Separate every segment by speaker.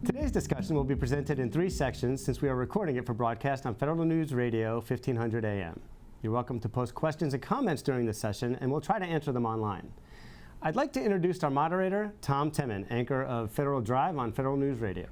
Speaker 1: Today's discussion will be presented in 3 sections since we are recording it for broadcast on Federal News Radio 1500 AM. You're welcome to post questions and comments during this session, and we'll try to answer them online. I'd like to introduce our moderator, Tom Temin, anchor of Federal Drive on Federal News Radio.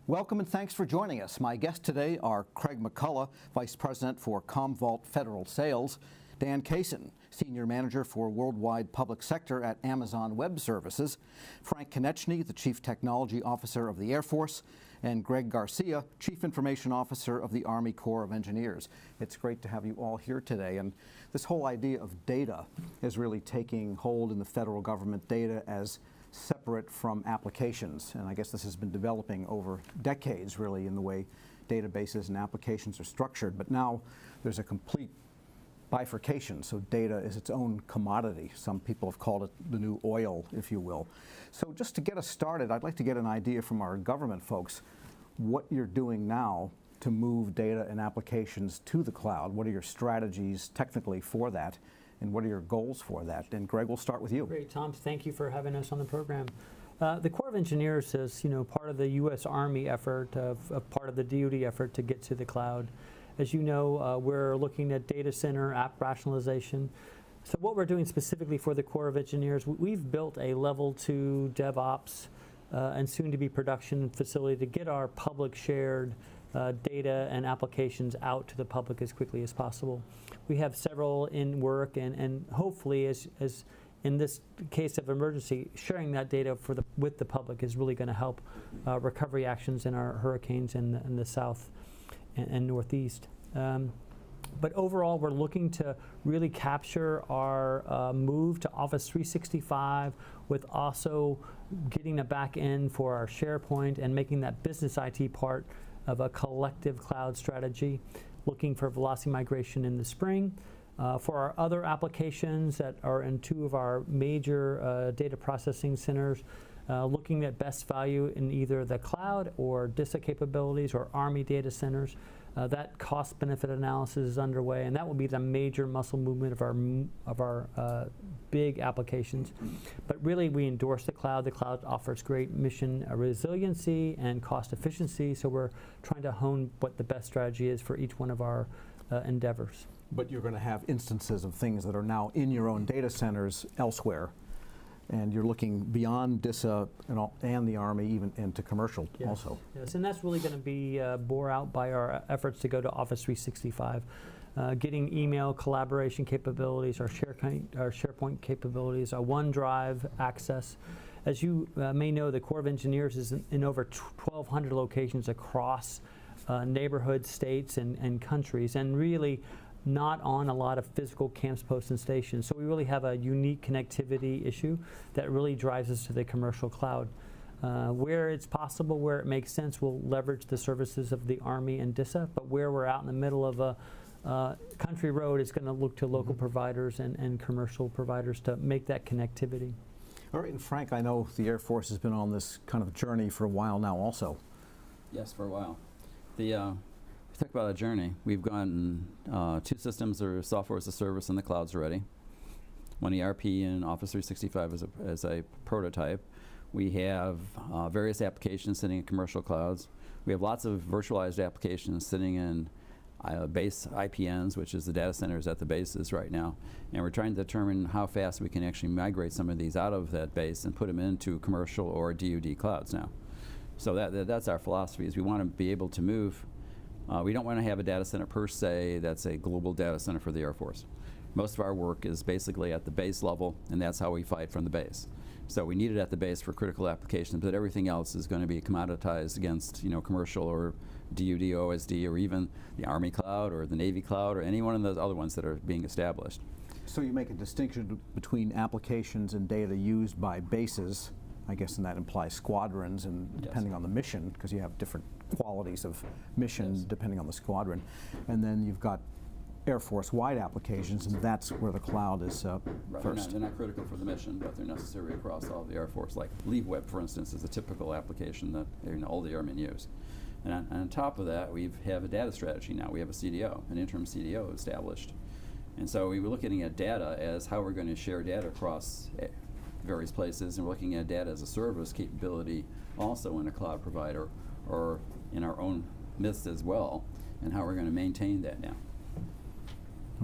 Speaker 2: Welcome and thanks for joining us. My guests today are Craig McCullough, Vice President for Commvault Federal Sales, Dan Kaysen, Senior Manager for Worldwide Public Sector at Amazon Web Services, Frank Konechny, the Chief Technology Officer of the Air Force, and Greg Garcia, Chief Information Officer of the Army Corps of Engineers. It's great to have you all here today. And this whole idea of data is really taking hold in the federal government, data as separate from applications. And I guess this has been developing over decades, really, in the way databases and applications are structured. But now there's a complete bifurcation, so data is its own commodity. Some people have called it the new oil, if you will. So just to get us started, I'd like to get an idea from our government folks what you're doing now to move data and applications to the cloud. What are your strategies technically for that, and what are your goals for that? And Greg, we'll start with you.
Speaker 3: Great, Tom. Thank you for having us on the program. The Corps of Engineers is, part of the U.S. Army effort, part of the DoD effort to get to the cloud. As you know, we're looking at data center app rationalization. So what we're doing specifically for the Corps of Engineers, we've built a level 2 DevOps and soon to be production facility to get our public shared data and applications out to the public as quickly as possible. We have several in work, and hopefully, as in this case of emergency, sharing that data with the public is really going to help recovery actions in our hurricanes in the south and northeast. But overall, we're looking to really capture our move to Office 365 with also getting a back end for our SharePoint and making that business IT part of a collective cloud strategy, looking for velocity migration in the spring. For our other applications that are in 2 of our major data processing centers, looking at best value in either the cloud or DISA capabilities or Army data centers. That cost-benefit analysis is underway, and that will be the major muscle movement of our big applications. But really, we endorse the cloud. The cloud offers great mission resiliency and cost efficiency, so we're trying to hone what the best strategy is for each one of our endeavors.
Speaker 2: But you're going to have instances of things that are now in your own data centers elsewhere, and you're looking beyond DISA and the Army even into commercial also.
Speaker 3: Yes, and that's really going to be bore out by our efforts to go to Office 365. Getting email collaboration capabilities, our SharePoint capabilities, our OneDrive access. As you may know, the Corps of Engineers is in over 1,200 locations across neighborhoods, states, and countries, and really not on a lot of physical camps, posts, and stations. So we really have a unique connectivity issue that really drives us to the commercial cloud. Where it's possible, where it makes sense, we'll leverage the services of the Army and DISA, but where we're out in the middle of a country road, it's going to look to local providers and commercial providers to make that connectivity.
Speaker 2: All right, and Frank, I know the Air Force has been on this kind of journey for a while now also.
Speaker 4: Yes, for a while. Talk about a journey. We've gotten 2 systems or software as a service in the clouds already. One ERP and Office 365 as a prototype. We have various applications sitting in commercial clouds. We have lots of virtualized applications sitting in base IPNs, which is the data centers at the bases right now. And we're trying to determine how fast we can actually migrate some of these out of that base and put them into commercial or DoD clouds now. So that's our philosophy, is we want to be able to move. We don't want to have a data center per se that's a global data center for the Air Force. Most of our work is basically at the base level, and that's how we fight from the base. So we need it at the base for critical applications, but everything else is going to be commoditized against commercial or DoD OSD or even the Army cloud or the Navy cloud or any one of those other ones that are being established.
Speaker 2: So you make a distinction between applications and data used by bases, I guess, and that implies squadrons, and depending on the mission, because you have different qualities of mission depending on the squadron. And then you've got Air Force-wide applications, and that's where the cloud is first.
Speaker 4: They're not critical for the mission, but they're necessary across all the Air Force. Like LeaveWeb, for instance, is a typical application that all the airmen use. And on top of that, we have a data strategy now. We have a CDO, an interim CDO established. And so we were looking at data as how we're going to share data across various places, and we're looking at data as a service capability also in a cloud provider or in our own midst as well, and how we're going to maintain that now.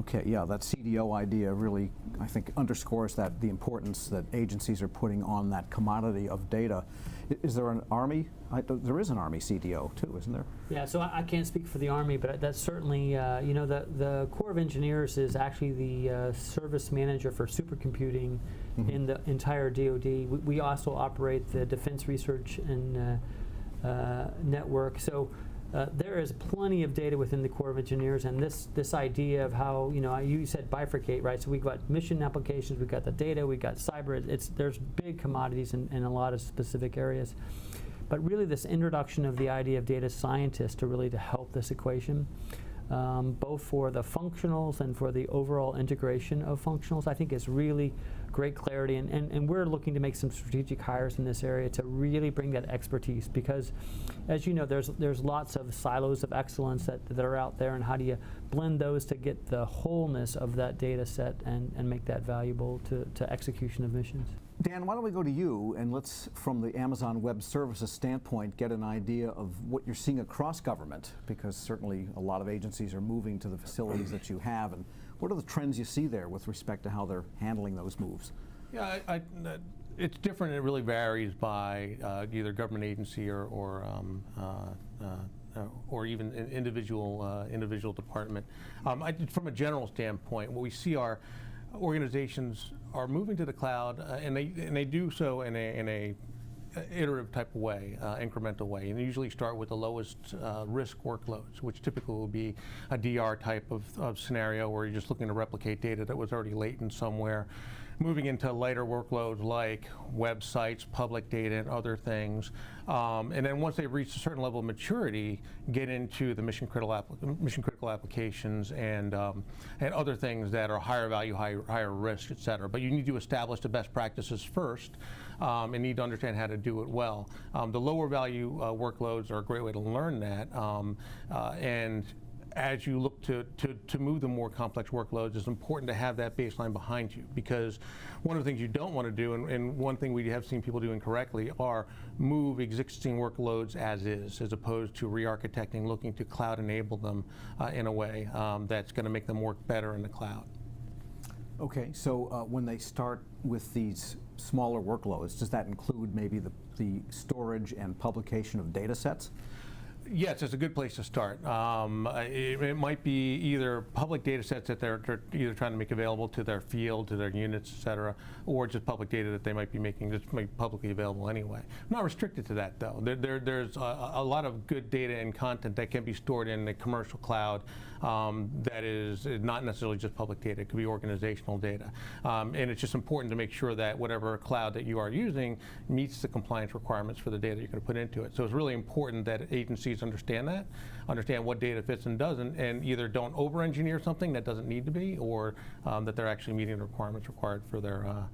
Speaker 2: Okay, yeah, that CDO idea really, I think, underscores that the importance that agencies are putting on that commodity of data. Is there an Army? There is an Army CDO too, isn't there?
Speaker 3: Yeah, so I can't speak for the Army, but that's certainly, you know, the Corps of Engineers is actually the service manager for supercomputing in the entire DoD. We also operate the Defense Research and Network. So there is plenty of data within the Corps of Engineers, and this idea of how, you know, you said bifurcate, right? So we've got mission applications, we've got the data, we've got cyber. There's big commodities in a lot of specific areas. But really this introduction of the idea of data scientists to help this equation, both for the functionals and for the overall integration of functionals, I think is really great clarity. And we're looking to make some strategic hires in this area to really bring that expertise, because as you know, there's lots of silos of excellence that are out there, and how do you blend those to get the wholeness of that data set and make that valuable to execution of missions.
Speaker 2: Dan, why don't we go to you, and let's, from the Amazon Web Services standpoint, get an idea of what you're seeing across government, because certainly a lot of agencies are moving to the facilities that you have, and what are the trends you see there with respect to how they're handling those moves?
Speaker 5: Yeah, it's different. It really varies by either government agency or even an individual department. From a general standpoint, what we see are organizations are moving to the cloud, and they do so in a iterative type of way, incremental way, and they usually start with the lowest risk workloads, which typically will be a DR type of scenario where you're just looking to replicate data that was already latent somewhere, moving into lighter workloads like websites, public data, and other things. And then once they've reached a certain level of maturity, get into the mission critical applications and other things that are higher value, higher risk, et cetera. But you need to establish the best practices first, and need to understand how to do it well. The lower value workloads are a great way to learn that, and as you look to move the more complex workloads, it's important to have that baseline behind you, because one of the things you don't want to do, and one thing we have seen people do incorrectly, are move existing workloads as opposed to re-architecting, looking to cloud enable them in a way that's going to make them work better in the cloud.
Speaker 2: Okay, so when they start with these smaller workloads, does that include maybe the storage and publication of data sets?
Speaker 5: Yes, it's a good place to start. It might be either public data sets that they're either trying to make available to their field, to their units, et cetera, or just public data that they might be making that's publicly available anyway. Not restricted to that, though. There's a lot of good data and content that can be stored in the commercial cloud that is not necessarily just public data. It could be organizational data. And it's just important to make sure that whatever cloud that you are using meets the compliance requirements for the data you're going to put into it. So it's really important that agencies understand that, understand what data fits and doesn't, and either don't over-engineer something that doesn't need to be, or that they're actually meeting the requirements required for their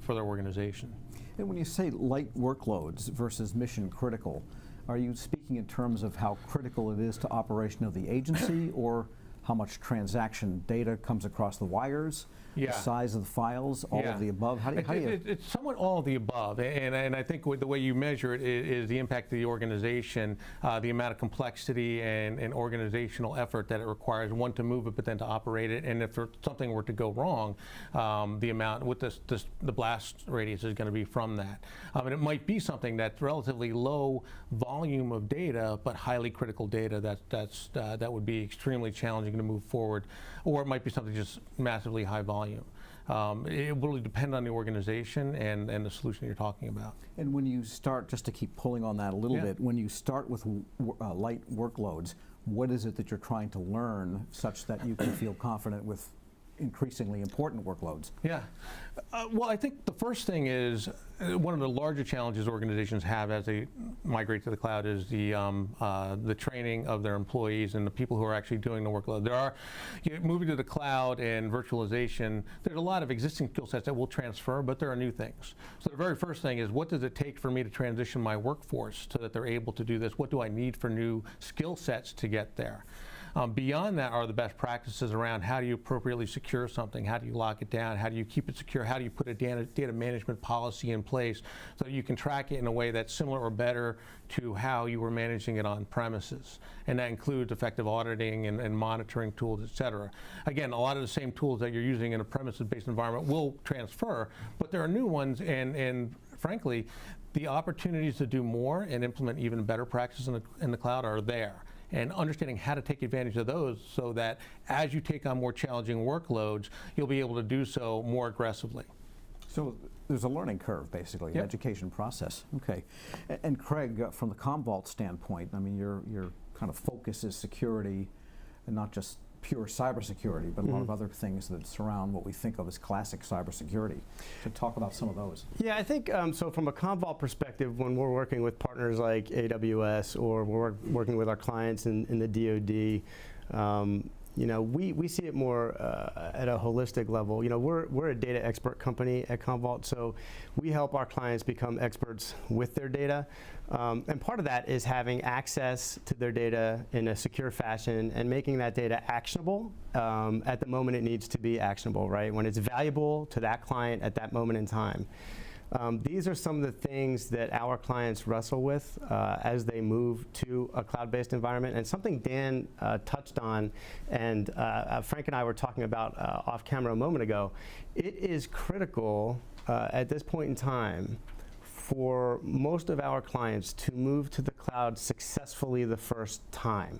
Speaker 5: organization.
Speaker 2: And when you say light workloads versus mission critical, are you speaking in terms of how critical it is to operation of the agency, or how much transaction data comes across the wires?
Speaker 5: Yeah.
Speaker 2: The size of the files, all of the above? How do you
Speaker 5: It's somewhat all of the above, and I think the way you measure it is the impact of the organization, the amount of complexity and organizational effort that it requires, one, to move it, but then to operate it, and if something were to go wrong, the amount, with the blast radius is going to be from that. And it might be something that's relatively low volume of data, but highly critical data that would be extremely challenging to move forward, or it might be something just massively high volume. It will really depend on the organization and the solution you're talking about.
Speaker 2: And when you start, just to keep pulling on that a little bit, when you start with light workloads, what is it that you're trying to learn such that you can feel confident with increasingly important workloads?
Speaker 5: Yeah. Well, I think the first thing is one of the larger challenges organizations have as they migrate to the cloud is the training of their employees and the people who are actually doing the workload. Moving to the cloud and virtualization, there's a lot of existing skill sets that will transfer, but there are new things. So the very first thing is, what does it take for me to transition my workforce so that they're able to do this? What do I need for new skill sets to get there? Beyond that are the best practices around how do you appropriately secure something, how do you lock it down, how do you keep it secure, how do you put a data management policy in place so that you can track it in a way that's similar or better to how you were managing it on premises. And that includes effective auditing and monitoring tools, et cetera. Again, a lot of the same tools that you're using in a premises-based environment will transfer, but there are new ones, and frankly, the opportunities to do more and implement even better practices in the cloud are there. And understanding how to take advantage of those so that as you take on more challenging workloads, you'll be able to do so more aggressively.
Speaker 2: So there's a learning curve, basically, an
Speaker 5: Yep.
Speaker 2: education process. Okay. And Craig, from the Commvault standpoint, I mean, your kind of focus is security, and not just pure cybersecurity, but a lot of other things that surround what we think of as classic cybersecurity. So talk about some of those.
Speaker 1: Yeah, I think so. From a Commvault perspective, when we're working with partners like AWS or we're working with our clients in the DoD, you know, we see it more at a holistic level. You know, we're a data expert company at Commvault, so we help our clients become experts with their data. And part of that is having access to their data in a secure fashion and making that data actionable at the moment it needs to be actionable, right? When it's valuable to that client at that moment in time. These are some of the things that our clients wrestle with as they move to a cloud-based environment. And something Dan touched on, and Frank and I were talking about off camera a moment ago, it is critical at this point in time for most of our clients to move to the cloud successfully the first time.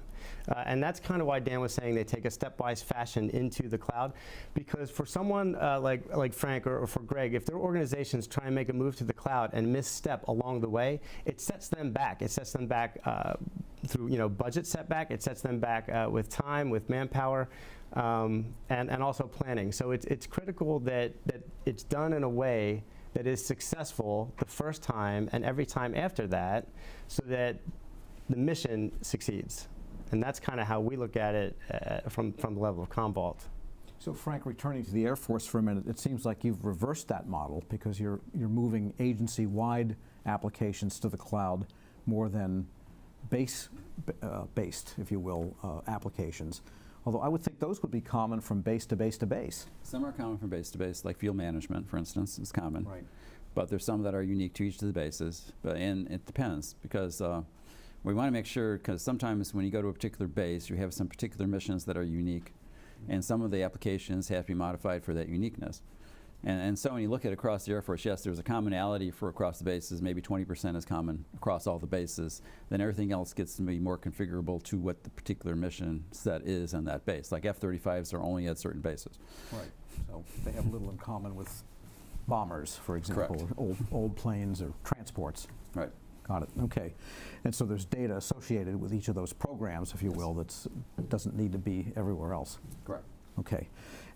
Speaker 1: And that's kind of why Dan was saying they take a stepwise fashion into the cloud, because for someone like Frank or for Greg, if their organizations try and make a move to the cloud and misstep along the way, it sets them back. It sets them back through budget setback. It sets them back with time, with manpower, and also planning. So it's critical that it's done in a way that is successful the first time and every time after that, so that the mission succeeds. And that's kind of how we look at it from the level of Commvault.
Speaker 2: So Frank, returning to the Air Force for a minute, it seems like you've reversed that model because you're moving agency-wide applications to the cloud more than based, if you will, applications. Although I would think those would be common from base to base to base.
Speaker 4: Some are common from base to base, like field management, for instance, is common.
Speaker 2: Right.
Speaker 4: But there's some that are unique to each of the bases. And it depends, because we want to make sure, because sometimes when you go to a particular base, you have some particular missions that are unique, and some of the applications have to be modified for that uniqueness. And so when you look at across the Air Force, yes, there's a commonality for across the bases, maybe 20% is common across all the bases. Then everything else gets to be more configurable to what the particular mission set is on that base. Like F-35s are only at certain bases.
Speaker 2: Right. So they have little in common with bombers, for example, or old planes or transports.
Speaker 4: Right.
Speaker 2: Got it. Okay. And so there's data associated with each of those programs, if you will, that doesn't need to be everywhere else.
Speaker 4: Correct.
Speaker 2: Okay.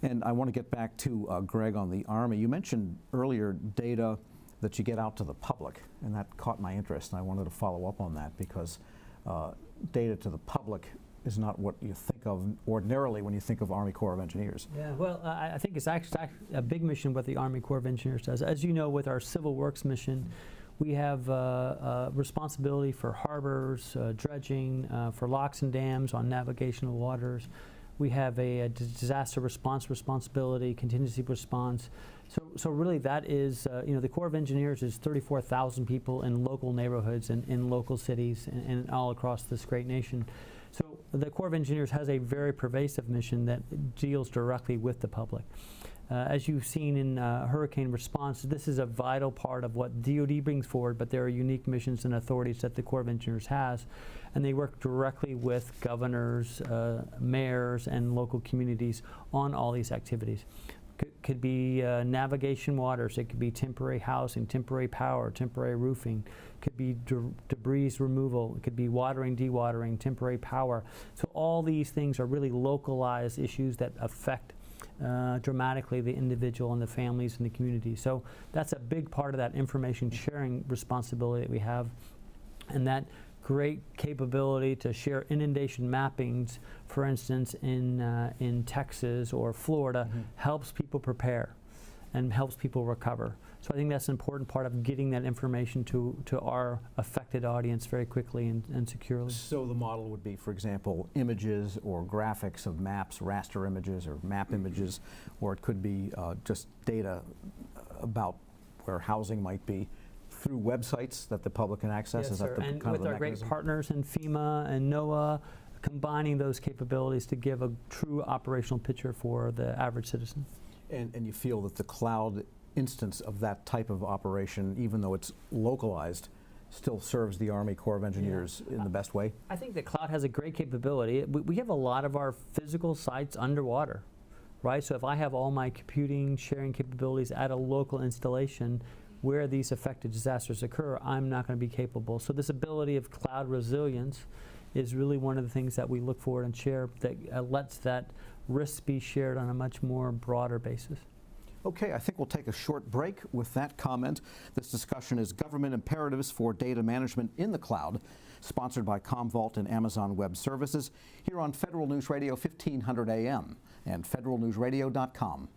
Speaker 2: And I want to get back to Greg on the Army. You mentioned earlier data that you get out to the public, and that caught my interest, and I wanted to follow up on that because data to the public is not what you think of ordinarily when you think of Army Corps of Engineers.
Speaker 3: Yeah, well, I think it's actually a big mission what the Army Corps of Engineers does. As you know, with our Civil Works mission, we have responsibility for harbors, dredging, for locks and dams on navigational waters. We have a disaster response responsibility, contingency response. So really that is, the Corps of Engineers is 34,000 people in local neighborhoods and in local cities and all across this great nation. So the Corps of Engineers has a very pervasive mission that deals directly with the public. As you've seen in hurricane response, this is a vital part of what DoD brings forward, but there are unique missions and authorities that the Corps of Engineers has, and they work directly with governors, mayors, and local communities on all these activities. Could be navigation waters, it could be temporary housing, temporary power, temporary roofing, could be debris removal, it could be watering, dewatering, temporary power. So all these things are really localized issues that affect dramatically the individual and the families and the community. So that's a big part of that information sharing responsibility that we have, and that great capability to share inundation mappings, for instance, in Texas or Florida, helps people prepare. and helps people recover. So I think that's an important part of getting that information to our affected audience very quickly and securely.
Speaker 2: So the model would be, for example, images or graphics of maps, raster images or map images, or it could be just data about where housing might be through websites that the public can access.
Speaker 3: Yes,
Speaker 2: Is
Speaker 3: sir.
Speaker 2: that the
Speaker 3: And
Speaker 2: kind of
Speaker 3: with
Speaker 2: the
Speaker 3: our great
Speaker 2: mechanism?
Speaker 3: partners in FEMA and NOAA, combining those capabilities to give a true operational picture for the average citizen.
Speaker 2: And you feel that the cloud instance of that type of operation, even though it's localized, still serves the Army Corps of Engineers in the best way?
Speaker 3: I think the cloud has a great capability. We have a lot of our physical sites underwater, right? So if I have all my computing, sharing capabilities at a local installation where these affected disasters occur, I'm not going to be capable. So this ability of cloud resilience is really one of the things that we look for and share that lets that risk be shared on a much more broader basis.
Speaker 2: Okay, I think we'll take a short break with that comment. This discussion is Government Imperatives for Data Management in the Cloud, sponsored by Commvault and Amazon Web Services, here on Federal News Radio 1500 AM and federalnewsradio.com.